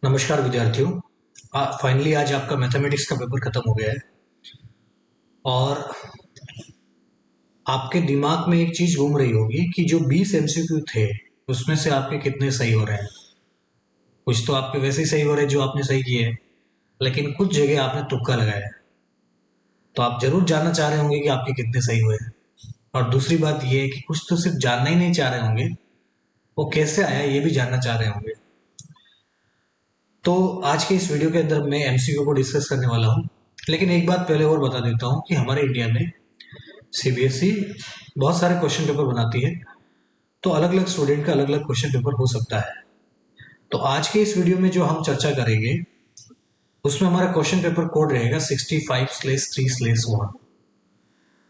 नमस्कार विद्यार्थियों। फाइनली आज आपका मैथमेटिक्स का पेपर खत्म हो गया है और आपके दिमाग में एक चीज घूम रही होगी कि जो 20 एमसीक्यू थे उसमें से आपके कितने सही हो रहे हैं। कुछ तो आपके वैसे ही सही हो रहे हैं जो आपने सही किए हैं, लेकिन कुछ जगह आपने तुक्का लगाया है। तो आप जरूर जानना चाह रहे होंगे कि आपके कितने सही हुए हैं। और दूसरी बात यह है कि कुछ तो सिर्फ जानना ही नहीं चाह रहे होंगे, वो कैसे आया ये भी जानना चाह रहे होंगे। तो आज के इस वीडियो के अंदर मैं एमसीक्यू को डिस्कस करने वाला हूँ, लेकिन एक बात पहले और बता देता हूँ कि हमारे इंडिया में सीबीएसई बहुत सारे क्वेश्चन पेपर बनाती है, तो अलग अलग स्टूडेंट का अलग अलग क्वेश्चन पेपर हो सकता है। तो आज के इस वीडियो में जो हम चर्चा करेंगे उसमें हमारा क्वेश्चन पेपर कोड रहेगा 65/3/1।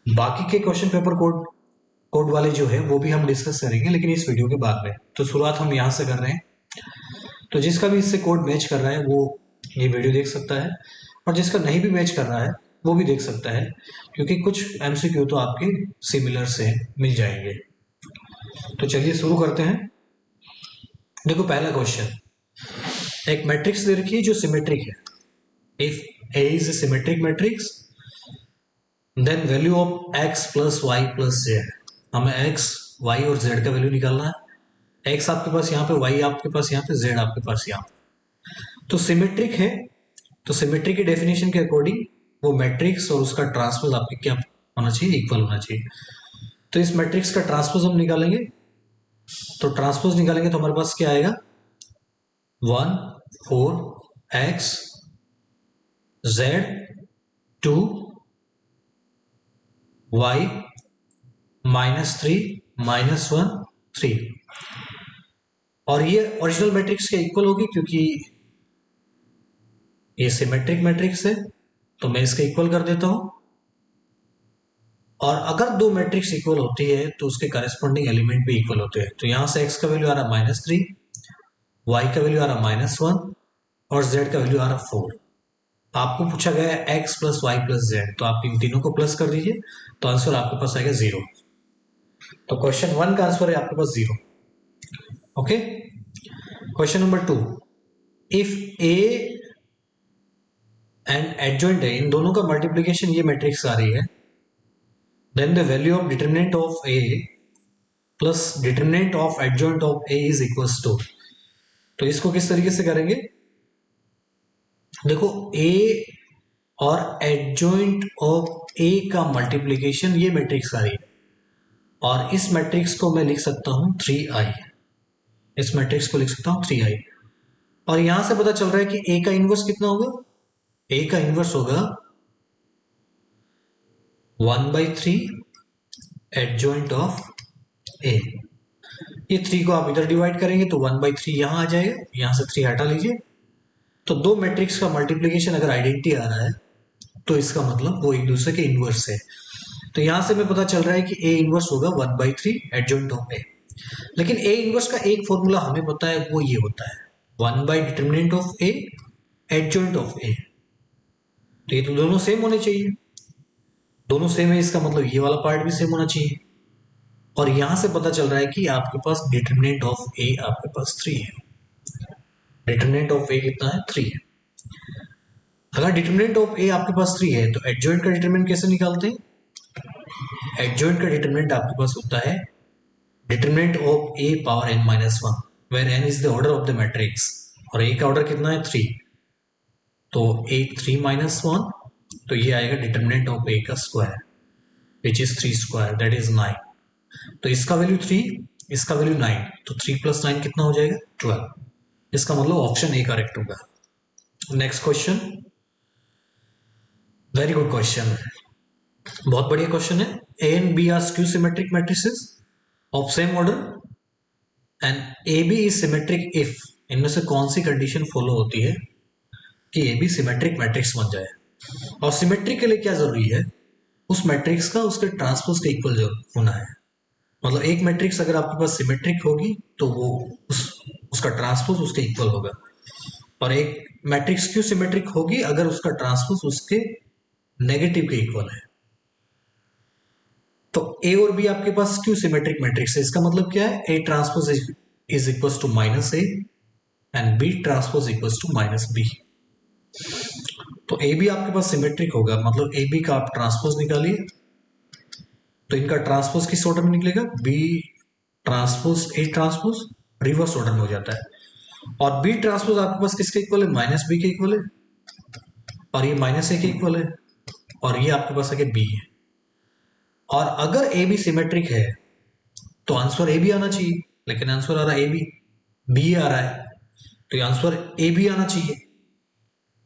बाकी के क्वेश्चन पेपर कोड कोड वाले जो है वो भी हम डिस्कस करेंगे, लेकिन इस वीडियो के बाद में। तो शुरुआत हम यहाँ से कर रहे हैं। तो जिसका भी इससे कोड मैच कर रहा है वो ये वीडियो देख सकता है, और जिसका नहीं भी मैच कर रहा है वो भी देख सकता है, क्योंकि कुछ एमसीक्यू तो आपके सिमिलर से मिल जाएंगे। तो चलिए शुरू करते हैं। देखो पहला क्वेश्चन, एक मैट्रिक्स दे रखी है जो सिमेट्रिक है। If A is a symmetric matrix then value of x plus y plus z. हमें एक्स वाई और जेड का वैल्यू निकालना है। एक्स आपके पास यहाँ पे, वाई आपके पास यहाँ पे, जेड आपके पास यहाँ पे। तो सिमेट्रिक है, तो सिमेट्रिक की डेफिनेशन के अकॉर्डिंग वो मैट्रिक्स और उसका ट्रांसपोज आपके क्या होना चाहिए, इक्वल होना चाहिए। तो इस मैट्रिक्स का ट्रांसपोज हम निकालेंगे। तो ट्रांसपोज निकालेंगे तो हमारे पास क्या आएगा, 1 4 x z 2 y -3 -1 3। और ये ओरिजिनल मैट्रिक्स के इक्वल होगी, क्योंकि ये सिमेट्रिक मैट्रिक्स है, तो मैं इसका इक्वल कर देता हूं। और अगर दो मैट्रिक्स इक्वल होती है तो उसके करस्पॉन्डिंग एलिमेंट भी इक्वल होते हैं। तो यहां से x का वैल्यू आ रहा -3, y का वैल्यू आ रहा -1 और z का वैल्यू आ रहा 4। आपको पूछा गया है x plus y plus z, तो आप इन तीनों को प्लस कर दीजिए, तो आंसर आपके पास आएगा 0। तो क्वेश्चन 1 का आंसर है आपके पास 0। Okay, question number 2, if a and adjoint है, इन दोनों का मल्टीप्लीकेशन ये मैट्रिक्स आ रही है, then the value of determinant of a plus determinant of adjoint of a is equals to. तो इसको किस तरीके से करेंगे, देखो a और एडजॉइंट ऑफ a का मल्टीप्लीकेशन ये मैट्रिक्स आ रही है, और इस मैट्रिक्स को मैं लिख सकता हूं 3i। इस मैट्रिक्स को लिख सकता हूं 3i। और यहां से पता चल रहा है कि a का इनवर्स कितना होगा, a का इनवर्स होगा 1/3 एडजॉइंट ऑफ a। ये 3 को आप इधर डिवाइड करेंगे तो 1/3 यहां आ जाएगा, यहां से 3 हटा लीजिए। तो दो मैट्रिक्स का मल्टीप्लीकेशन अगर आइडेंटिटी आ रहा है तो इसका मतलब वो एक दूसरे के इनवर्स है। तो यहां से हमें पता चल रहा है कि a इनवर्स होगा 1/3 एडजॉइंट ऑफ a। लेकिन a इनवर्स का एक फॉर्मूला हमें पता है, वो ये होता है one by determinant of a adjoint of a। तो ये तो दोनों सेम होने चाहिए, दोनों सेम है, इसका मतलब ये वाला पार्ट भी सेम होना चाहिए। और यहां से पता चल रहा है कि आपके पास डिटरमिनेंट ऑफ a आपके पास 3 है। डिटरमिनेंट ऑफ a कितना है, 3 है। अगर डिटरमिनेंट ऑफ a आपके पास 3 है तो एडजॉइंट का डिटरमिनेंट कैसे निकालते हैं, एडजॉइंट का डिटरमिनेंट आपके पास होता है determinant of a power n-1, where n is the order of the matrix, और a का ऑर्डर कितना है 3। तो a 3 -1, तो ये आएगा डिटरमिनेंट ऑफ a का square which is 3 square, that is 9। तो इसका वैल्यू 3, इसका वैल्यू 9, तो 3 + 9 कितना हो जाएगा 12। इसका मतलब ऑप्शन ए करेक्ट होगा। Next question, very good question, बहुत बढ़िया क्वेश्चन है। A and B are skew symmetric matrices of same order and A B is symmetric if, इनमें से कौन सी कंडीशन फॉलो होती है कि ए बी सिमेट्रिक मैट्रिक्स बन जाए। और सिमेट्रिक के लिए क्या जरूरी है, उस मैट्रिक्स का उसके ट्रांसपोज के इक्वल होना है। मतलब एक मैट्रिक्स अगर आपके पास सिमेट्रिक होगी तो वो उसका ट्रांसपोज उसके इक्वल होगा, और एक मैट्रिक्स क्यों सिमेट्रिक होगी अगर उसका ट्रांसपोज उसके नेगेटिव के इक्वल है। तो ए और बी आपके पास क्यों सिमेट्रिक मैट्रिक्स है, इसका मतलब क्या है, A transpose is equal to -a and B transpose equals to minus B. तो ए बी आपके पास सिमेट्रिक होगा, मतलब ए बी का आप ट्रांसपोज निकालिए, तो इनका ट्रांसपोज किस ऑर्डर में निकलेगा, B transpose A transpose, reverse order में हो जाता है। और बी ट्रांसपोज आपके पास किसके इक्वल है, माइनस बी के इक्वल है, और ये माइनस ए के इक्वल है, और ये आपके पास आगे बी है। और अगर ए बी सिमेट्रिक है तो आंसर ए बी आना चाहिए, लेकिन आंसर आ रहा है ए बी, बी आ रहा है, तो ये आंसर ए बी आना चाहिए,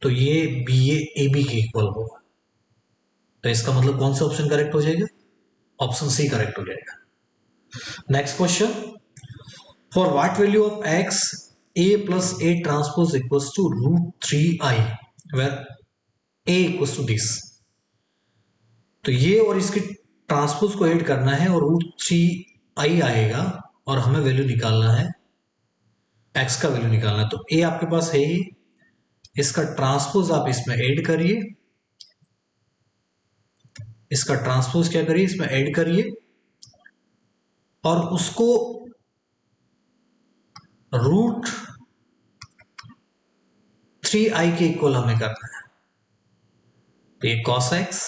तो ये बी ए बी के इक्वल होगा। तो इसका मतलब कौन सा ऑप्शन करेक्ट हो जाएगा, ऑप्शन सी करेक्ट हो जाएगा। Next question, for what value of x A plus A transpose equals to √3i where A equals to this. तो ये और इसके ट्रांसपोज को ऐड करना है और √3i आएगा, और हमें वैल्यू निकालना है, एक्स का वैल्यू निकालना है। तो ए आपके पास है ही, इसका ट्रांसपोज आप इसमें ऐड करिए, इसका ट्रांसपोज क्या करिए, इसमें ऐड करिए, और उसको √3i के इक्वल हमें करना है। तो ये cos x,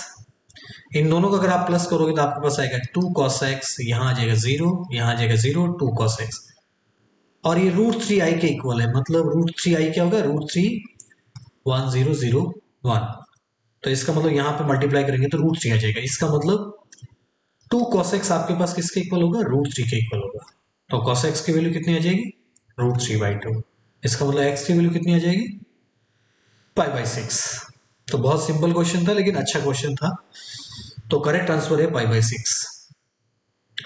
इन दोनों को अगर आप प्लस करोगे तो आपके पास आएगा 2 cos x, यहां आ जाएगा 0, यहां आ जाएगा 0, 2 cos x, और ये √3i के इक्वल है, मतलब √3i क्या होगा, √3 1001। तो इसका मतलब यहां पे मल्टीप्लाई करेंगे तो √3 आ जाएगा, इसका मतलब 2 cos x आपके पास किसके इक्वल होगा, √3 के इक्वल होगा। तो cos x की वैल्यू कितनी आ जाएगी, √3/2। इसका मतलब x की वैल्यू कितनी आ जाएगी, π/6। तो बहुत सिंपल क्वेश्चन था, लेकिन अच्छा क्वेश्चन था, तो करेक्ट आंसर है π/6।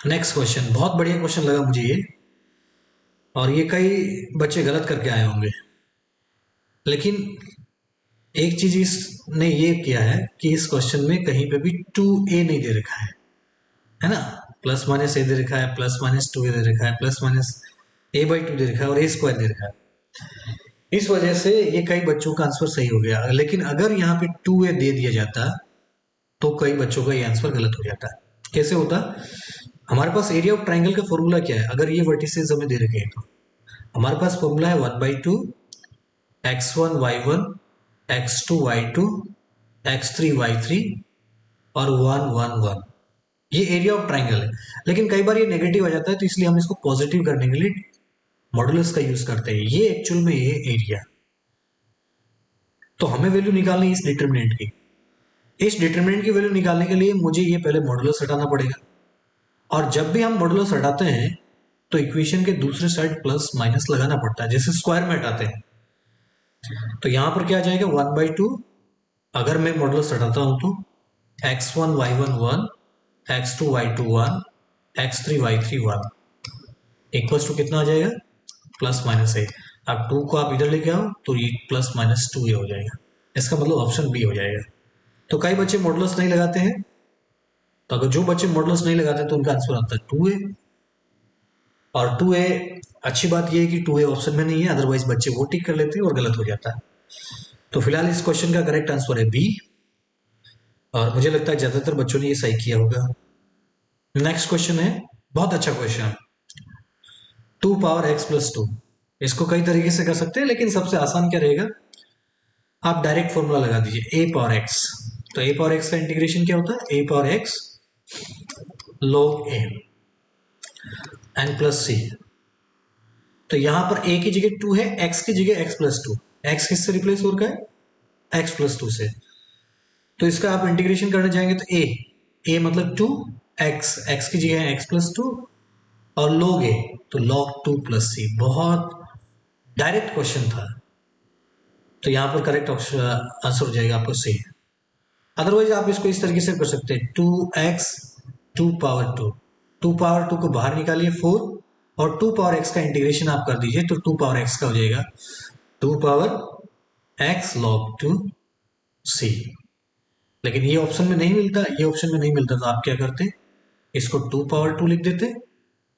नेक्स्ट क्वेश्चन, बहुत बढ़िया क्वेश्चन लगा मुझे ये, और ये कई बच्चे गलत करके आए होंगे, लेकिन एक चीज इसने ये किया है कि इस क्वेश्चन में कहीं पे भी 2a नहीं दे रखा है ना, प्लस माइनस ए दे रखा है, प्लस माइनस 2a दे रखा है, प्लस माइनस a/2 दे रखा है, और a² दे रखा है। इस वजह से ये कई बच्चों का आंसर सही हो गया, लेकिन अगर यहाँ पे 2a दे दिया जाता तो कई बच्चों का ये आंसर गलत हो जाता है। कैसे होता, हमारे पास एरिया ऑफ ट्राइंगल का फॉर्मूला क्या है, अगर ये वर्टिसेस हमें दे रखे हैं तो हमारे पास फॉर्मूला है 1/2 x1 y1 x2 y2 x3 y3 और 1 1 1। ये एरिया ऑफ ट्राइंगल है, लेकिन कई बार ये नेगेटिव आ जाता है, तो इसलिए हम इसको पॉजिटिव करने के लिए मॉडुलस का यूज करते हैं। ये एक्चुअल में ये एरिया, तो हमें वैल्यू निकालनी है इस डिटरमिनेंट की। इस डिटरमिनेंट की वैल्यू निकालने के लिए मुझे ये पहले मॉडुलस हटाना पड़ेगा, और जब भी हम मॉडुलस हटाते हैं तो इक्वेशन के दूसरे साइड प्लस माइनस लगाना पड़ता है, जैसे स्क्वायर में हटाते हैं। तो यहां पर क्या आ जाएगा, 1/2, अगर मैं मॉडुलस हटाता हूं तो x1 y1 1, x2 y2 1, x3 y3 1 equals to कितना आ जाएगा, प्लस माइनस ए। अब 2 को आप इधर लेके आओ तो ये प्लस माइनस 2a हो जाएगा, इसका मतलब ऑप्शन बी हो जाएगा। तो कई बच्चे मॉडुलस नहीं लगाते हैं, तो अगर जो बच्चे मॉडुलस नहीं लगाते तो उनका आंसर आता है 2a, और 2a अच्छी बात यह है कि 2a ऑप्शन में नहीं है, अदरवाइज बच्चे वो टिक कर लेते हैं और गलत हो जाता है। तो फिलहाल इस क्वेश्चन का करेक्ट आंसर है बी, और मुझे लगता है ज्यादातर बच्चों ने ये सही किया होगा। नेक्स्ट क्वेश्चन है, बहुत अच्छा क्वेश्चन, 2 पावर x + 2। इसको कई तरीके से कर सकते हैं, लेकिन सबसे आसान क्या रहेगा, आप डायरेक्ट फॉर्मूला लगा दीजिए a पावर x। तो a पावर x का इंटीग्रेशन क्या होता है, a power x log a n + c। तो यहां पर a की जगह 2 है, x की जगह x + 2। x किससे रिप्लेस हो रहा है, x + 2 से। तो इसका आप इंटीग्रेशन करने जाएंगे तो a मतलब 2, x की जगह है x + 2, और log a तो log 2 + c। बहुत डायरेक्ट क्वेश्चन था, तो यहां पर करेक्ट आंसर हो जाएगा आपको सी। अदरवाइज आप इसको इस तरीके से कर सकते हैं, 2x 2 पावर 2, 2 पावर 2 को बाहर निकालिए 4, और 2 पावर x का इंटीग्रेशन आप कर दीजिए, तो 2 पावर x का हो जाएगा 2 पावर x log 2 c। लेकिन ये ऑप्शन में नहीं मिलता, ये ऑप्शन में नहीं मिलता, तो आप क्या करते, इसको 2 पावर 2 लिख देते,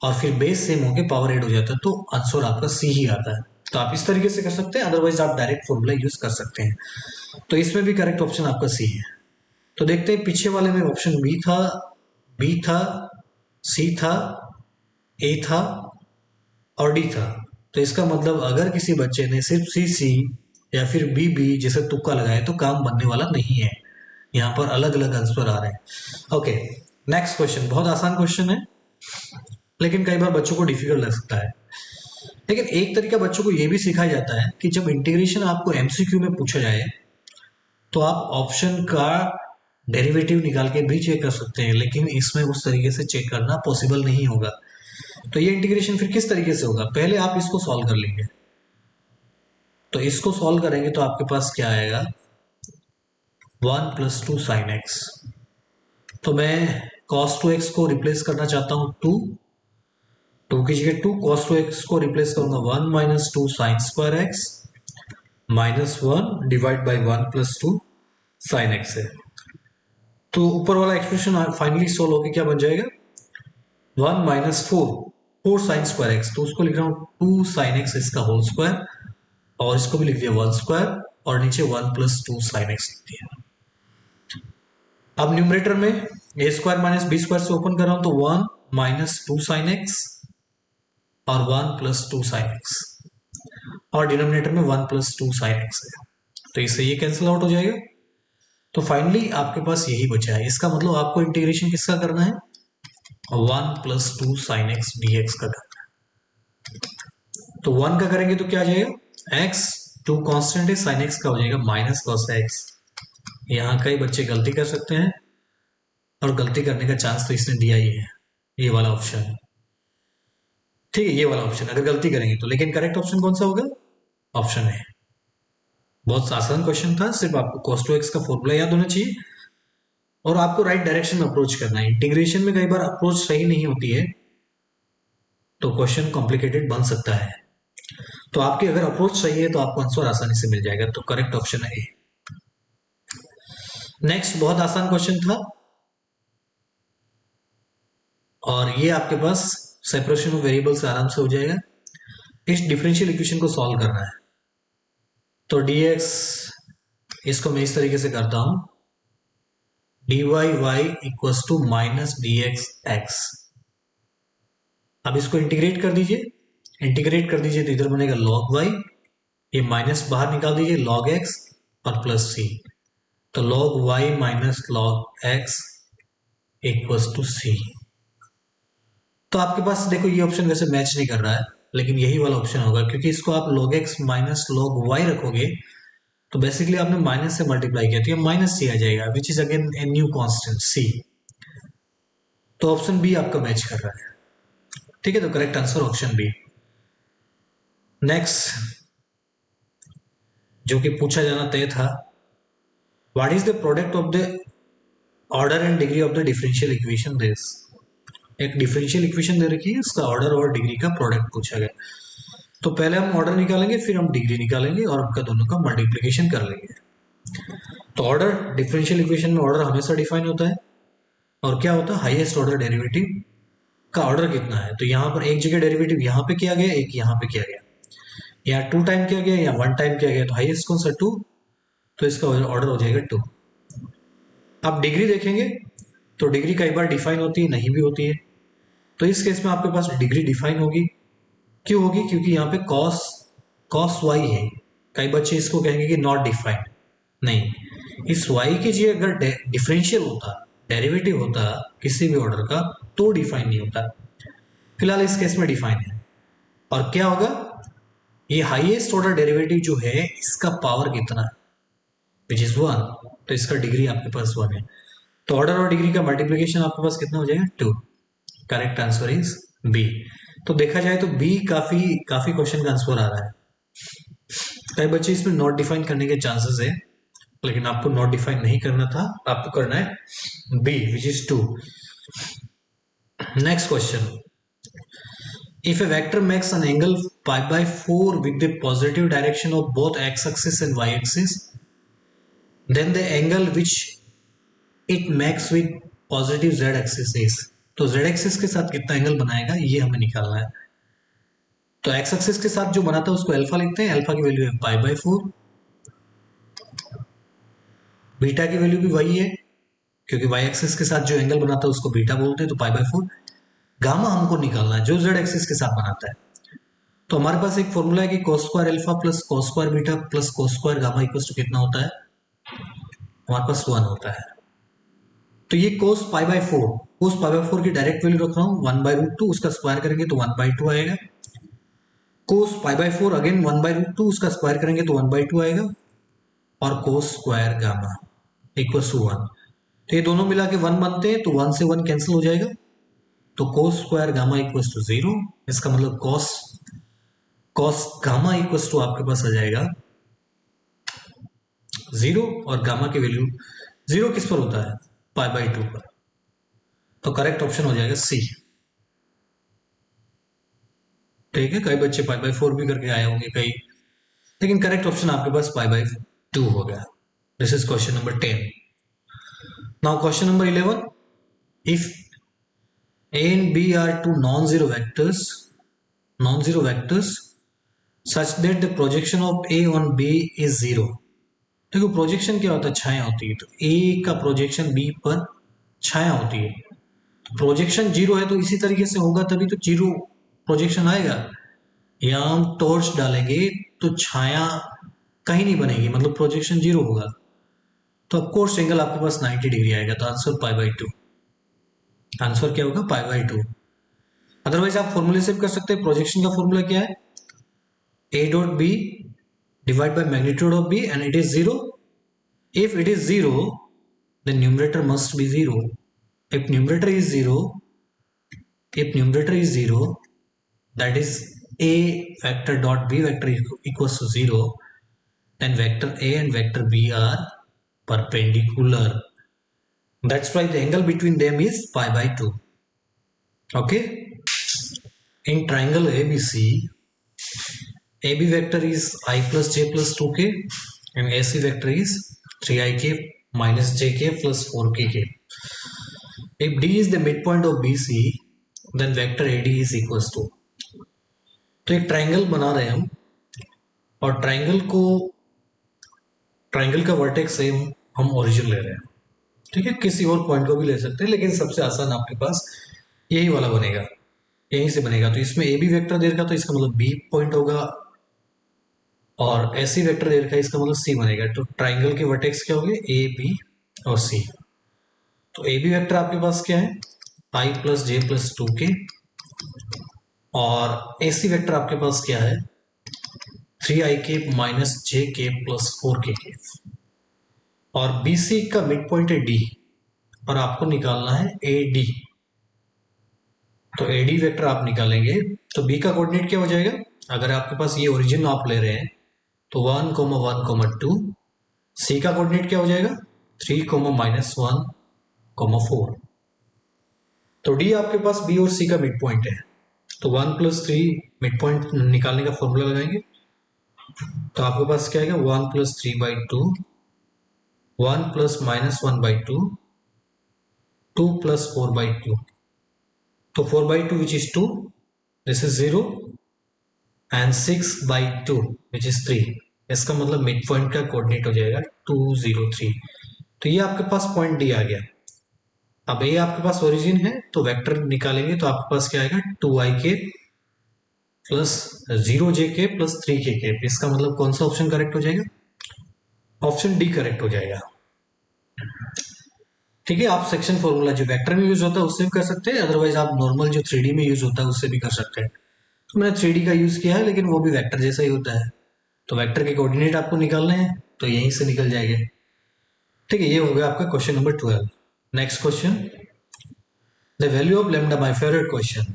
और फिर बेस सेम होके पावर ऐड हो जाता है, तो आंसर आपका सी ही आता है। तो आप इस तरीके से कर सकते हैं, अदरवाइज आप डायरेक्ट फॉर्मूला यूज कर सकते हैं। तो इसमें भी करेक्ट ऑप्शन आपका सी है। तो देखते हैं, पीछे वाले में ऑप्शन बी था, सी था, ए था और डी था। तो इसका मतलब अगर किसी बच्चे ने सिर्फ सी सी या फिर बी बी जैसे तुक्का लगाए तो काम बनने वाला नहीं है। यहाँ पर अलग अलग आंसर आ रहे हैं। ओके, नेक्स्ट क्वेश्चन बहुत आसान क्वेश्चन है, लेकिन कई बार बच्चों को डिफिकल्ट लग सकता है। लेकिन एक तरीका बच्चों को यह भी सिखाया जाता है कि जब इंटीग्रेशन आपको एमसीक्यू में पूछा जाए तो आप ऑप्शन का डेरिवेटिव निकाल के भी चेक कर सकते हैं, लेकिन इसमें उस तरीके से चेक करना पॉसिबल नहीं होगा। तो ये इंटीग्रेशन फिर किस तरीके से होगा, पहले आप इसको सॉल्व कर लेंगे। तो इसको सॉल्व करेंगे तो आपके पास क्या आएगा, 1 + 2 sin x। तो मैं cos 2x को रिप्लेस करना चाहता हूं 2 की जगह 2 cos 2x को रिप्लेस करूंगा 1 - 2 sin² x -1 divide by 1 + 2 sin x है। तो ऊपर वाला एक्सप्रेशन फाइनली सोल्व होकर क्या बन जाएगा, 1 - 4 sin² x। तो उसको लिख रहा हूं 2 sin x इसका होल स्क्वायर, और इसको भी लिख दिया 1² और नीचे 1 + 2 sin x लिख दिया। अब न्यूमरेटर में a² - b² से ओपन कर रहा हूं तो 1 - 2 sin x और 1 + 2 sin x, और डिनोमिनेटर में 1 + 2 sin x है। तो इससे ये कैंसिल आउट हो जाएगा। तो फाइनली आपके पास यही बचा है। इसका मतलब आपको इंटीग्रेशन किसका करना है, 1 + 2 sin x dx का करना है। तो 1 का करेंगे तो क्या आ जाएगा, x 2 कांस्टेंट है, sin x का हो जाएगा -cos x। यहाँ कई बच्चे गलती कर सकते हैं, और गलती करने का चांस तो इसने दिया ही है, ये वाला ऑप्शन। ठीक है, ये वाला ऑप्शन अगर गलती करेंगे तो, लेकिन करेक्ट ऑप्शन कौन सा होगा, ऑप्शन है। बहुत आसान क्वेश्चन था, सिर्फ आपको cos 2x का फॉर्मूला याद होना चाहिए और आपको राइट डायरेक्शन में अप्रोच करना है। इंटीग्रेशन में कई बार अप्रोच सही नहीं होती है तो क्वेश्चन कॉम्प्लिकेटेड बन सकता है। तो आपकी अगर अप्रोच सही है तो आपको आंसर आसानी से मिल जाएगा। तो करेक्ट ऑप्शन है ए। नेक्स्ट बहुत आसान क्वेश्चन था, और ये आपके पास सेपरेशन ऑफ वेरिएबल से आराम से हो जाएगा। इस डिफरेंशियल इक्वेशन को सॉल्व करना है। तो dx, इसको मैं इस तरीके से करता हूं, dy y = -dx x। अब इसको इंटीग्रेट कर दीजिए, इंटीग्रेट कर दीजिए तो इधर बनेगा log y, ये माइनस बाहर निकाल दीजिए log x और प्लस c। तो log y - log x = c। तो आपके पास देखो ये ऑप्शन वैसे मैच नहीं कर रहा है, लेकिन यही वाला ऑप्शन होगा, क्योंकि इसको आप log x - log y रखोगे तो बेसिकली आपने माइनस से मल्टीप्लाई किया तो ये -c आ जाएगा, which is again a new constant c। तो ऑप्शन बी आपका मैच कर रहा है। ठीक है, तो correct answer option B. Next जो कि पूछा जाना तय था, what is the product of the order and degree of the differential equation this. एक डिफरेंशियल इक्वेशन दे रखी है, उसका ऑर्डर और डिग्री का प्रोडक्ट पूछा गया। तो पहले हम ऑर्डर निकालेंगे, फिर हम डिग्री निकालेंगे और उनका दोनों का मल्टीप्लिकेशन कर लेंगे। तो ऑर्डर, डिफरेंशियल इक्वेशन में ऑर्डर हमेशा डिफाइन होता है, और क्या होता है, हाईएस्ट ऑर्डर डेरिवेटिव का ऑर्डर कितना है। तो यहाँ पर एक जगह डेरिवेटिव यहाँ पे किया गया, एक यहाँ पे किया गया, या 2 टाइम किया गया या 1 टाइम किया गया, तो हाईएस्ट कौन सा 2, तो इसका ऑर्डर हो जाएगा 2। अब डिग्री देखेंगे तो डिग्री कई बार डिफाइन होती है, नहीं भी होती है। तो इस केस में आपके पास डिग्री डिफाइन होगी। क्यों होगी, क्योंकि यहाँ पे cos y है। कई बच्चे इसको कहेंगे कि नॉट डिफाइंड, नहीं, इस y की जगह अगर डिफरेंशियल होता, डेरिवेटिव होता किसी भी ऑर्डर का, तो डिफाइन नहीं होता। फिलहाल इस केस में डिफाइन है। और क्या होगा, ये हाईएस्ट ऑर्डर डेरिवेटिव जो है इसका पावर कितना है, विच इज 1, तो इसका डिग्री आपके पास 1 है। तो ऑर्डर और डिग्री का मल्टीप्लिकेशन आपके पास कितना हो जाएगा, 2। Correct answer is B. तो देखा जाए तो बी काफी क्वेश्चन का आंसर आ रहा है। कई बच्चे इसमें नॉट डिफाइन करने के चांसेस है, लेकिन आपको नॉट डिफाइन नहीं करना था, आपको करना है B, which is 2। Next question, if a vector makes an angle π/4 with the positive direction of both x-axis and y-axis, then the angle which it makes with positive z-axis is। तो z-axis के साथ कितना angle बनाएगा ये हमें निकालना है। तो x-axis के साथ जो बनाता है उसको अल्फा लिखते हैं, अल्फा की वैल्यू है π/4, बीटा की वैल्यू भी वही है, क्योंकि y-axis के साथ जो एंगल बनाता है उसको बीटा बोलते हैं, तो π/4। गामा हमको निकालना है जो z-axis के साथ बनाता है। तो हमारे पास एक फॉर्मूला है कि cos square alpha plus cos square beta plus cos square gamma equal to कितना होता है, हमारे पास 1 होता है। तो ये cos pi by four, cos pi by four की डायरेक्ट वैल्यू रख रहा हूँ 1/√2, उसका स्क्वायर करेंगे तो 1/2 आएगा। cos pi by four again 1/√2, उसका स्क्वायर करेंगे तो 1/2 आएगा। और cos square gamma equal to 1, तो ये दोनों मिला के 1 बनते हैं, तो 1 से 1 कैंसिल हो जाएगा, तो cos square gamma equal to 0। इसका मतलब cos गामा इक्वल टू आपके पास आ जाएगा 0, और गामा की वैल्यू 0 किस पर होता है, पाई बाई 2 पर। तो करेक्ट ऑप्शन हो जाएगा सी। ठीक है, कई बच्चे पाई बाई 4 भी करके आए होंगे कई, लेकिन करेक्ट ऑप्शन आपके पास पाई बाई 2 हो गया। This is question number 10। Now question number 11, if a and b are two non-zero vectors such that the projection of a on b is 0। देखो प्रोजेक्शन क्या होता है, छाया होती है, तो a का प्रोजेक्शन b पर छाया होती है। तो प्रोजेक्शन 0 है, तो इसी तरीके से होगा तभी तो 0 प्रोजेक्शन आएगा। यहाँ हम टॉर्च डालेंगे तो छाया कहीं नहीं बनेगी, मतलब प्रोजेक्शन 0 होगा। तो ऑफकोर्स एंगल आपके पास 90 डिग्री आएगा, तो आंसर पाई बाई 2। आंसर क्या होगा, पाई बाई 2। अदरवाइज आप फॉर्मूले से भी कर सकते हैं। प्रोजेक्शन का फॉर्मूला क्या है, a dot b divide by magnitude of b and it is 0। If it is 0 then numerator must be 0। if numerator is 0 that is a vector dot b vector equals to 0, then vector a and vector b are perpendicular, that's why the angle between them is pi by 2। okay, in triangle ABC, AB vector is I plus j plus 2k and AC vector is 3ik minus jk plus 4kk। if D is the midpoint of BC then vector AD is equals to। तो एक triangle बना रहे हैं हम, और triangle का vertex है हम ओरिजिन ले रहे हैं। ठीक है, किसी और पॉइंट को भी ले सकते हैं, लेकिन सबसे आसान आपके पास यही वाला बनेगा, यहीं से बनेगा। तो इसमें ए बी वेक्टर दे रखा, तो इसका मतलब बी पॉइंट होगा, और ऐसी वेक्टर दे रखा है, इसका मतलब सी बनेगा। तो ट्राइंगल के वर्टेक्स क्या होंगे, ए बी और सी। तो ए बी वेक्टर आपके पास क्या है, आई प्लस जे प्लस 2k, और ए सी वेक्टर आपके पास क्या है, 3ik माइनस जे के प्लस 4k। और बी सी का मिड पॉइंट है डी, और आपको निकालना है ए डी। तो ए डी वेक्टर आप निकालेंगे तो बी का कोऑर्डिनेट क्या हो जाएगा, अगर आपके पास ये ओरिजिन आप ले रहे हैं तो 1, 1, 2। सी का कोऑर्डिनेट क्या हो जाएगा, 3, -1, 4। तो डी आपके पास बी और सी का मिड पॉइंट है, तो 1 + 3 मिड पॉइंट निकालने का फॉर्मूला लगाएंगे। तो आपके पास क्या आएगा, 1 + 3/2, 1 + -1/2, 2 + 4/2। तो 4/2 which is 2, this is 0, and 6/2 which is 3। इसका मतलब मिड पॉइंट का कोऑर्डिनेट हो जाएगा 2, 0, 3। तो ये आपके पास पॉइंट डी आ गया। अब ये आपके पास ओरिजिन है, तो वेक्टर निकालेंगे तो आपके पास क्या आएगा, 2ik plus 0jk plus 3kk। इसका मतलब कौन सा ऑप्शन करेक्ट हो जाएगा, ऑप्शन डी करेक्ट हो जाएगा। ठीक है, आप सेक्शन फॉर्मूला जो वेक्टर में यूज होता है उससे भी कर सकते हैं, अदरवाइज आप नॉर्मल जो 3D में यूज होता है उससे भी कर सकते हैं। तो मैंने 3D का यूज किया है, लेकिन वो भी वेक्टर जैसा ही होता है। तो वेक्टर के कोऑर्डिनेट आपको निकालने हैं, तो यहीं से निकल जाएंगे। ठीक है, ये हो गया आपका question number 12। Next question, the value of lambda, my favourite question,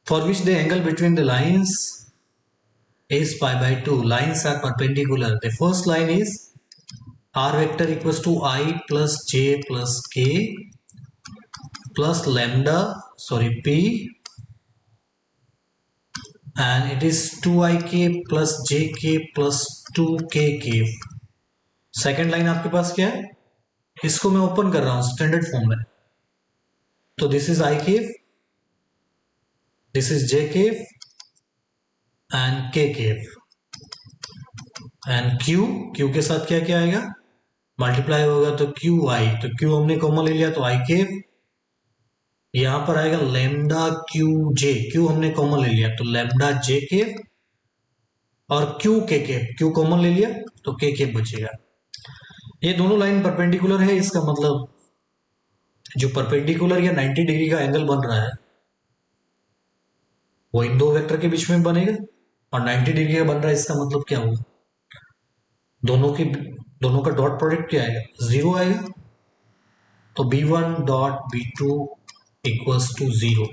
for which the angle between the lines is pi/2, lines are perpendicular। the first line is r vector equals to I plus j plus k plus lambda, p, and it is 2ik plus jk plus 2kk। Second line आपके पास क्या है, इसको मैं open कर रहा हूं standard form में। तो this is i cave, this is j cave and k cave, and q के साथ क्या क्या आएगा, मल्टीप्लाई होगा तो qi। तो q हमने कॉमन ले लिया, तो i केव यहां पर आएगा लैम्डा क्यू जे, क्यू हमने कॉमन ले लिया तो लैम्डा जे के, और क्यू कॉमन ले लिया तो के बचेगा। ये दोनों लाइन परपेंडिकुलर है, इसका मतलब जो परपेंडिकुलर या 90 डिग्री का एंगल बन रहा है वो इन दो वेक्टर के बीच में बनेगा, और 90 डिग्री का बन रहा है इसका मतलब क्या होगा, दोनों का डॉट प्रोडक्ट क्या आएगा, 0 आएगा। तो b1 dot b2 equals to 0,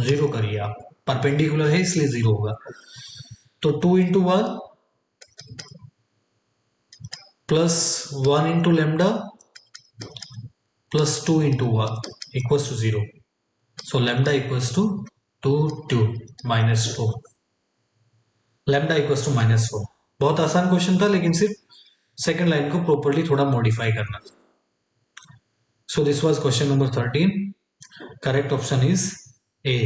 0 करिए आप, परपेंडिकुलर है इसलिए 0 होगा। तो 2 into 1 plus 1 into lambda plus 2 into 1 equals to 0। So lambda equals to 2 minus 4, lambda equals to minus 4। बहुत आसान क्वेश्चन था, लेकिन सिर्फ सेकेंड लाइन को प्रॉपरली थोड़ा मॉडिफाई करना था। So this was question number 13. Correct option is A.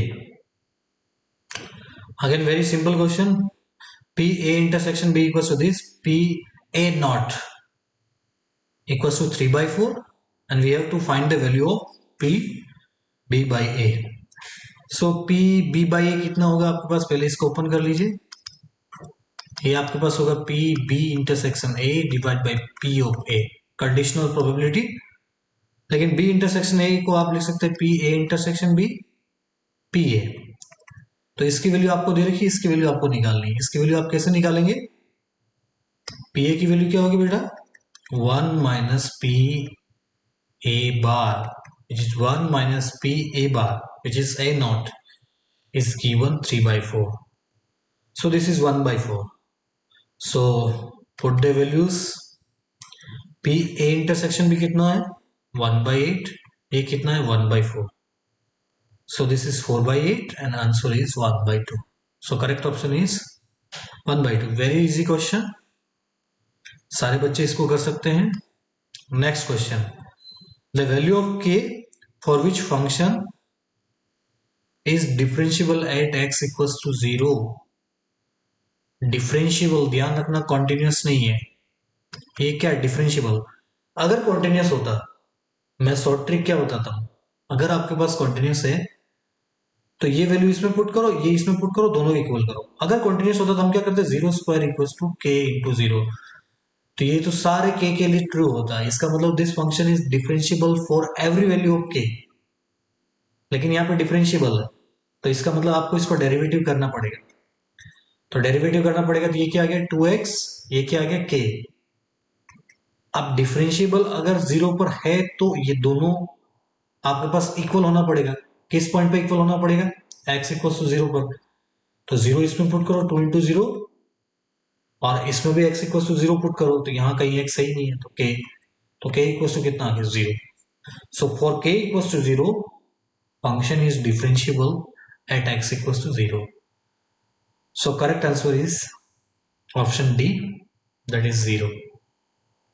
Again very simple question. P A intersection B equals to this. P A naught equals to 3 by 4, and we have to find the value of P B by A. So P B by A कितना होगा आपके पास, पहले इसको open कर लीजिए। ये आपके पास होगा P B intersection A divide by P of A, conditional probability. लेकिन बी इंटरसेक्शन ए को आप लिख सकते हैं P A intersection B P A. तो इसकी वैल्यू आपको दे रखी है, इसकी वैल्यू आपको निकालनी है। इसकी वैल्यू आप कैसे निकालेंगे, पी ए की वैल्यू क्या होगी बेटा, 1 minus P A bar which is 1 minus P A bar which is a not is given 3 by 4। So this is 1 by 4। So put the values, P A intersection भी कितना है 1 by 8, ये कितना है 1 by 4। So this is 4 by 8 and answer is 1 by 2. So correct option is 1 by 2. Very easy question. सारे बच्चे इसको कर सकते हैं। Next question. The value of k for which function is differentiable at x equals to 0. Differentiable, ध्यान रखना continuous नहीं है। ये क्या है differentiable? अगर continuous होता, मैं शॉर्ट ट्रिक क्या बताता हूं, अगर आपके पास continuous है तो ये वैल्यू इसमें पुट करो, ये इसमें पुट करो, दोनों इक्वल करो। अगर कंटिन्यूस होता तो हम क्या करते, 0 स्क्वायर इक्वल्स टू के इंटू 0। तो ये तो सारे के लिए ट्रू होता है, इसका मतलब this function is differentiable for every value of के। लेकिन यहाँ पे डिफरेंशिएबल है तो इसका मतलब आपको इसको डेरिवेटिव करना पड़ेगा। तो डेरिवेटिव करना पड़ेगा तो ये क्या आ गया 2x, ये क्या आ गया k। अब डिफरेंशिएबल अगर 0 पर है तो ये दोनों आपके पास इक्वल होना पड़ेगा। किस पॉइंट पे इक्वल होना पड़ेगा, x इक्वल टू 0 पर। तो 0 इसमें पुट करो 2 इंटू 0, और इसमें भी x इक्वल टू 0 पुट करो, तो यहाँ कहीं x सही नहीं है तो k इक्वल टू कितना आ गया 0। So for k equal to 0 function is differentiable at x equal to 0। So correct answer is option D, that is 0।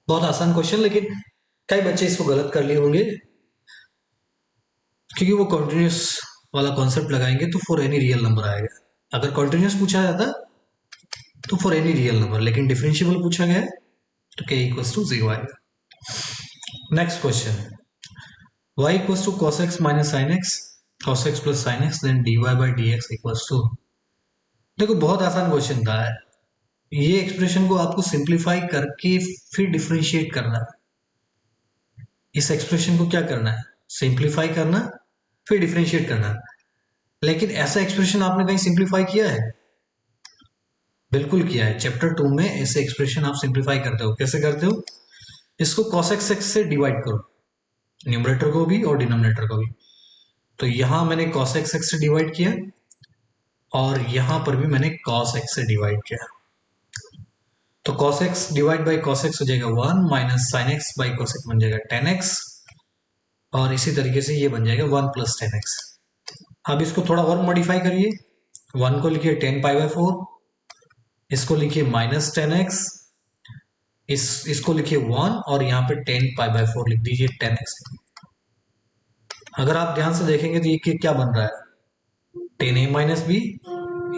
बहुत आसान क्वेश्चन, लेकिन कई बच्चे इसको गलत कर लिए होंगे क्योंकि वो कॉन्टिन्यूस वाला कॉन्सेप्ट लगाएंगे तो फॉर एनी रियल नंबर आएगा। अगर कॉन्टिन्यूस पूछा जाता तो फॉर एनी रियल नंबर, लेकिन डिफरेंशिएबल पूछा गया है तो k इक्वल्स टू 0 आएगा। Next question, y equals to cos x minus sin x, cos x plus sin x then dy by dx equals to. देखो बहुत आसान क्वेश्चन था, ये एक्सप्रेशन को आपको सिंप्लीफाई करके फिर डिफरेंशिएट करना है। इस एक्सप्रेशन को क्या करना है, सिंप्लीफाई करना फिर डिफरेंशिएट करना। लेकिन ऐसा एक्सप्रेशन आपने कहीं सिंप्लीफाई किया है, बिल्कुल किया है। चैप्टर 2 में ऐसे एक्सप्रेशन आप सिंप्लीफाई करते हो। कैसे करते हो, इसको cos x से डिवाइड करो, न्यूमरेटर को भी और डिनोमिनेटर को भी। तो यहां मैंने cos x से डिवाइड किया और यहां पर भी मैंने cos x से डिवाइड किया। तो cos x divide by cos x हो जाएगा 1 minus sin x by cos x बन जाएगा 10x, और इसी तरीके से ये बन जाएगा 1 प्लस 10x। अब इसको थोड़ा और मॉडिफाई करिए, 1 को लिखिए 10 पाई बाई 4, इसको लिखिए माइनस 10x, इसको लिखिए 1 और यहाँ पे 10 पाई बाई 4 लिख दीजिए 10x। अगर आप ध्यान से देखेंगे तो ये क्या बन रहा है, 10a माइनस बी,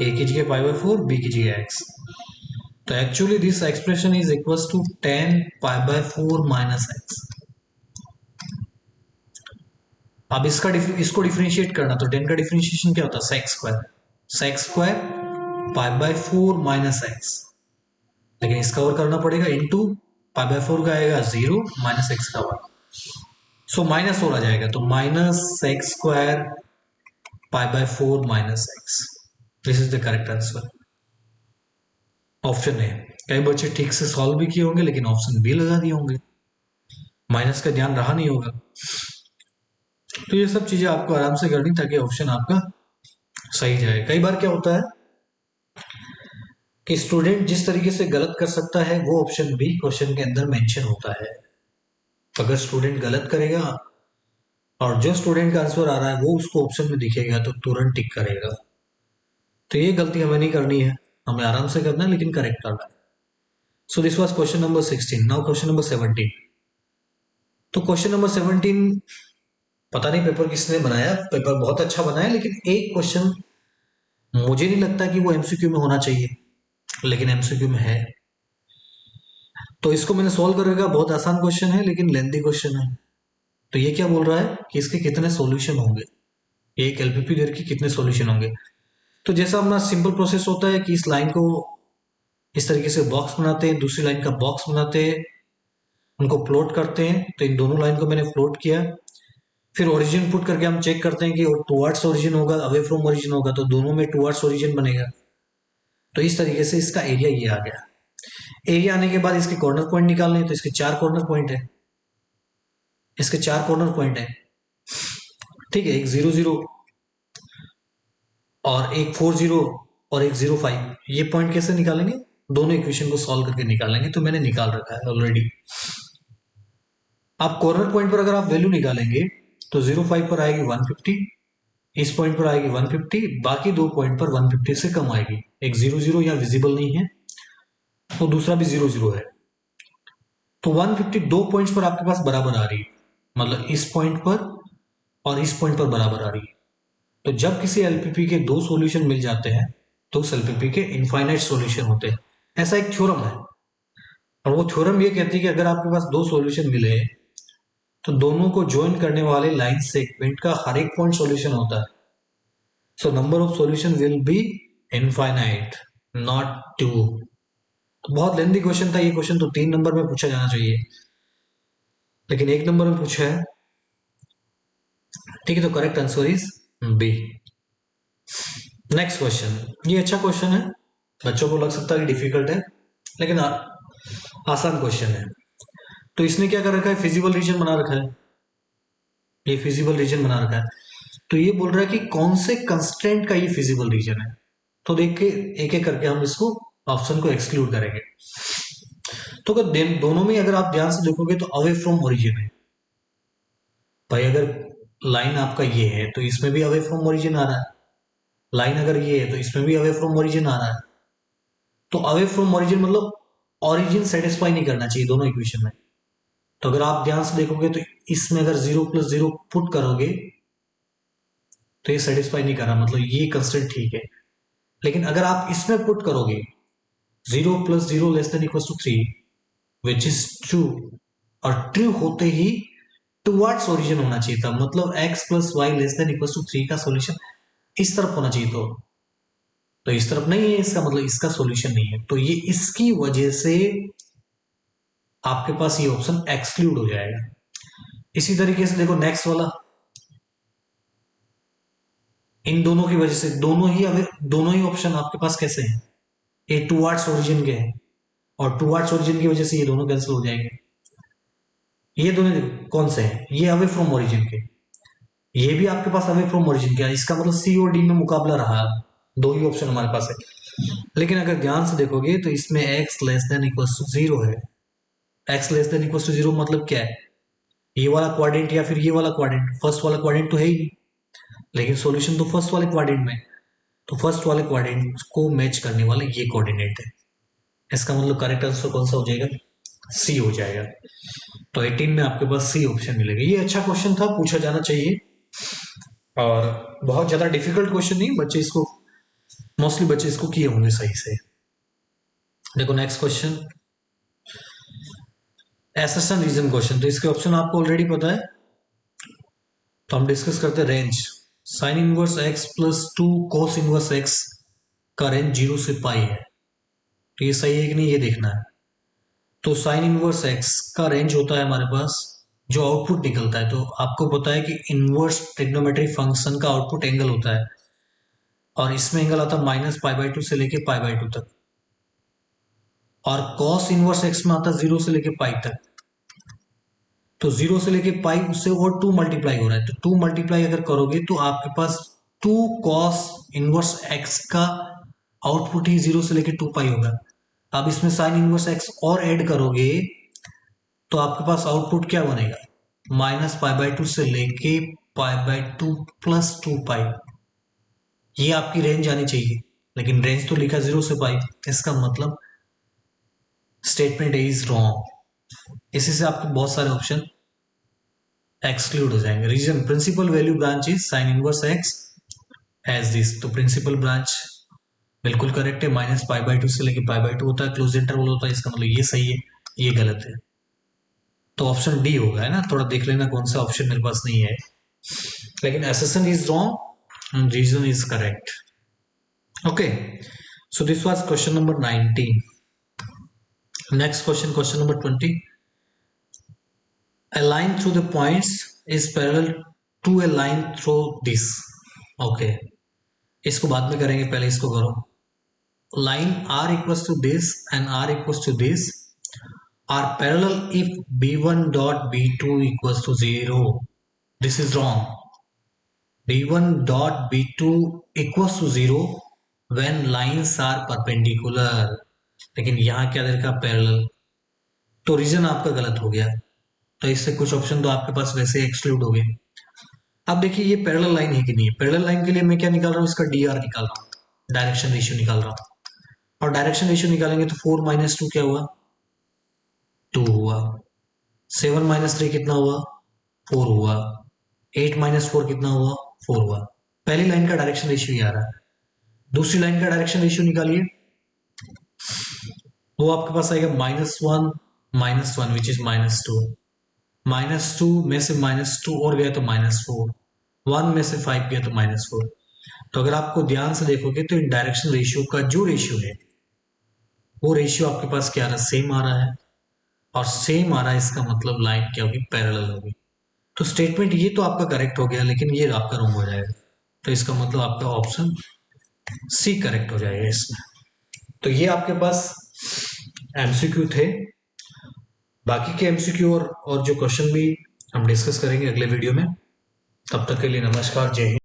a की जगह पाई बाई 4, b की जगह x। तो actually this expression is equals to 10 pi by 4 minus x। अब इसको डिफरेंशिएट करना, तो 10 का डिफरेंशिएशन क्या होता है, sec square pi by 4 minus x, लेकिन इसका और करना पड़ेगा इंटू पाई बाय 4 का आएगा 0 माइनस एक्स का 1, सो माइनस 4 आ जाएगा, तो minus sec square pi by 4 minus x, this is the correct answer, option है। कई बच्चे ठीक से सॉल्व भी किए होंगे लेकिन ऑप्शन बी लगा दिए होंगे, माइनस का ध्यान रहा नहीं होगा। तो ये सब चीजें आपको आराम से करनी ताकि ऑप्शन आपका सही जाए। कई बार क्या होता है कि स्टूडेंट जिस तरीके से गलत कर सकता है वो ऑप्शन भी क्वेश्चन के अंदर मेंशन होता है। अगर स्टूडेंट गलत करेगा और जो स्टूडेंट का आंसर आ रहा है वो उसको ऑप्शन में दिखेगा तो तुरंत टिक करेगा, तो ये गलती हमें नहीं करनी है, हमें आराम से करना है लेकिन करेक्ट करना है। So this was question number 16। Now question number 17। तो क्वेश्चन नंबर 17, पता नहीं पेपर किसने बनाया, पेपर बहुत अच्छा बनाया, लेकिन एक क्वेश्चन मुझे नहीं लगता कि वो एमसीक्यू में होना चाहिए, लेकिन एमसीक्यू में है। तो इसको मैंने सॉल्व कर रखा, बहुत आसान क्वेश्चन है लेकिन लेंथी क्वेश्चन है। तो ये क्या बोल रहा है कि इसके कितने सॉल्यूशन होंगे, एक एलपीपी देर के कितने सॉल्यूशन होंगे। तो जैसा अपना सिंपल प्रोसेस होता है कि इस लाइन को इस तरीके से बॉक्स बनाते हैं, दूसरी लाइन का बॉक्स बनाते हैं, उनको प्लॉट करते हैं। तो इन दोनों लाइन को मैंने प्लॉट किया, फिर ओरिजिन पुट करके हम चेक करते हैं कि टुवर्ड्स ओरिजिन होगा अवे फ्रॉम ओरिजिन होगा, तो दोनों में टुवर्ड्स ओरिजिन बनेगा। तो इस तरीके से इसका एरिया ये आ गया। एरिया आने के बाद इसके कॉर्नर पॉइंट निकालने हैं, तो इसके 4 कॉर्नर पॉइंट है, इसके 4 कॉर्नर पॉइंट है, ठीक है, एक 0 0 और एक 4 0 और एक 0 5। ये पॉइंट कैसे निकालेंगे, दोनों इक्वेशन को सॉल्व करके निकालेंगे, तो मैंने निकाल रखा है ऑलरेडी। आप कॉर्नर पॉइंट पर अगर आप वैल्यू निकालेंगे तो 0 5 पर आएगी 150, इस पॉइंट पर आएगी 150, बाकी दो पॉइंट पर 150 से कम आएगी। एक 0 0 यहाँ विजिबल नहीं है तो दूसरा भी 0 0 है, तो 150 दो पॉइंट्स पर आपके पास बराबर आ रही है, मतलब इस पॉइंट पर और इस पॉइंट पर बराबर आ रही है। तो जब किसी एलपीपी के दो सॉल्यूशन मिल जाते हैं तो उस एलपीपी के इनफाइनाइट सॉल्यूशन होते हैं, ऐसा एक थ्योरम है। और वो थ्योरम ये कहती है कि अगर आपके पास दो सॉल्यूशन मिले तो दोनों को ज्वाइन करने वाले लाइन सेगमेंट का हर एक पॉइंट सॉल्यूशन होता है। So number of solution will be infinite, not 2। तो बहुत लेंथी क्वेश्चन था ये, क्वेश्चन तो 3 नंबर में पूछा जाना चाहिए लेकिन 1 नंबर में पूछा है, ठीक है। तो correct answer is B. Next question, ये अच्छा क्वेश्चन है, बच्चों को लग सकता है कि डिफिकल्ट है लेकिन आसान क्वेश्चन है। तो इसने क्या कर रखा है, फिजिबल रीजन बना रखा है, ये फिजिबल रीजन बना रखा है। तो ये बोल रहा है कि कौन से कंस्ट्रेंट का ये फिजिबल रीजन है। तो देख के एक एक करके हम इसको ऑप्शन को एक्सक्लूड करेंगे। तो अगर दोनों में अगर आप ध्यान से देखोगे तो अवे फ्रॉम ओरिजिन है भाई। अगर लाइन आपका ये है तो इसमें भी अवे फ्रॉम ओरिजिन आ रहा है, लाइन अगर ये है तो इसमें भी अवे फ्रॉम ओरिजिन आ रहा है। तो अवे फ्रॉम ओरिजिन मतलब ओरिजिन सेटिस्फाई नहीं करना चाहिए दोनों इक्वेशन में। तो अगर आप ध्यान से देखोगे तो इसमें अगर 0 + 0 पुट करोगे तो ये सेटिस्फाई नहीं कर रहा, मतलब ये कंस्टेंट ठीक है। लेकिन अगर आप इसमें पुट करोगे 0 + 0 <= 3 विच इज ट्रू, और ट्रू होते ही टुवर्ड्स ओरिजिन होना चाहिए था, मतलब x + y <= 3 का सॉल्यूशन इस तरफ होना चाहिए। तो इस तरफ नहीं है, इसका मतलब इसका सॉल्यूशन नहीं है, तो ये इसकी वजह से आपके पास ये ऑप्शन एक्सक्लूड हो जाएगा। इसी तरीके से देखो नेक्स्ट वाला, इन दोनों की वजह से दोनों ही ऑप्शन आपके पास कैसे हैं, ये टुवर्ड्स ओरिजिन के हैं और टुवर्ड्स ओरिजिन की वजह से ये दोनों कैंसिल हो जाएंगे। ये दोनों कौन से हैं, ये अवे फ्रॉम ओरिजिन के, ये भी आपके पास अवे फ्रॉम ओरिजिन के, इसका मतलब सी और डी में मुकाबला रहा, दो ही ऑप्शन हमारे पास है। लेकिन अगर ध्यान से देखोगे तो इसमें x <= 0 है। x <= 0 मतलब क्या है, ये वाला क्वाड्रेंट या फिर ये वाला क्वाड्रेंट, फर्स्ट वाला क्वाड्रेंट तो है ही नहीं, लेकिन सॉल्यूशन तो फर्स्ट वाले क्वाड्रेंट में, तो फर्स्ट वाले क्वाड्रेंट को मैच करने वाले ये कोऑर्डिनेट है। इसका मतलब करेक्ट आंसर कौन सा हो जाएगा, सी हो जाएगा। तो 18 में आपके पास सी ऑप्शन मिलेगा। ये अच्छा क्वेश्चन था, पूछा जाना चाहिए, और बहुत ज्यादा डिफिकल्ट क्वेश्चन नहीं, बच्चे इसको मोस्टली बच्चे इसको किए होंगे सही से। देखो next question, assertion reason question. तो इसके ऑप्शन आपको ऑलरेडी पता है, तो हम डिस्कस करते हैं range. Sign inverse x plus 2 cos inverse x का रेंज 0 से पाई है, तो ये सही है कि नहीं ये देखना है। तो साइन इनवर्स एक्स का रेंज होता है हमारे पास, जो आउटपुट निकलता है, तो आपको पता है कि इनवर्स ट्रिग्नोमेट्रिक फंक्शन का आउटपुट एंगल होता है, और इसमें एंगल आता है -π/2 से लेके π/2 तक, और कॉस इनवर्स एक्स में आता है 0 से लेके पाई तक। तो 0 से लेके पाई, उससे और 2 मल्टीप्लाई हो रहा है, तो 2 मल्टीप्लाई अगर करोगे तो आपके पास 2 कॉस इनवर्स एक्स का आउटपुट ही 0 से लेके 2 पाई होगा। अब इसमें साइन इनवर्स एक्स और ऐड करोगे तो आपके पास आउटपुट क्या बनेगा, -π/2 से लेके π/2 प्लस 2 पाई। ये आपकी रेंज आनी चाहिए, लेकिन रेंज तो लिखा 0 से पाई, इसका मतलब स्टेटमेंट इज रॉन्ग। इसी से आपके बहुत सारे ऑप्शन एक्सक्लूड हो जाएंगे। Reason principal value branch is sine inverse x as this, तो प्रिंसिपल ब्रांच बिल्कुल करेक्ट है, -π/2 से लेके π/2 होता है, क्लोज इंटरवल होता है, इसका मतलब ये सही है, ये गलत है। तो ऑप्शन डी होगा, है ना। थोड़ा देख लेना कौन सा ऑप्शन मेरे पास नहीं है, लेकिन assertion is wrong and reason is correct. Okay, so this was question number 19. Next question, question number 20. A line through the points is parallel to a line through this. Okay, इसको बाद में करेंगे, पहले इसको करो। Line r equals to this and r equals to this are parallel if b1 dot b2 equals to 0. This is wrong. b1 dot b2 equals to 0 when lines are perpendicular, लेकिन यहाँ क्या दे रखा पैरेलल, तो reason आपका गलत हो गया। तो इससे कुछ ऑप्शन तो आपके पास वैसे एक्सक्लूड हो गए। अब देखिए ये पैरेलल लाइन है कि नहीं है। पैरेलल लाइन के लिए मैं क्या निकाल रहा हूँ, इसका डी आर निकाल रहा हूँ, डायरेक्शन रेशियो निकाल रहा हूँ, और डायरेक्शन रेशियो निकालेंगे तो 4 - 2 क्या हुआ, 2 हुआ। 7 - 3 कितना हुआ, 4 हुआ। 8 - 4 कितना हुआ, 4 हुआ। पहली लाइन का डायरेक्शन रेशियो ये आ रहा है। दूसरी लाइन का डायरेक्शन रेशियो निकालिए, वो आपके पास आएगा -1 - 1 विच इज -2। -2 में से -2 और गया तो -4, 1 में से 5 गया तो -4। तो अगर आपको ध्यान से देखोगे तो इन डायरेक्शन रेशियो का जो रेशियो है वो रेशियो आपके पास क्या आ रहा है, सेम आ रहा है, और सेम आ रहा है, इसका मतलब लाइन क्या होगी, पैरेलल होगी। तो स्टेटमेंट ये तो आपका करेक्ट हो गया, लेकिन ये आपका रॉन्ग हो जाएगा। तो इसका मतलब आपका ऑप्शन सी करेक्ट हो जाएगा इसमें। तो ये आपके पास एमसीक्यू थे। बाकी के एमसीक्यू और जो क्वेश्चन भी हम डिस्कस करेंगे अगले वीडियो में। तब तक के लिए नमस्कार, जय हिंद।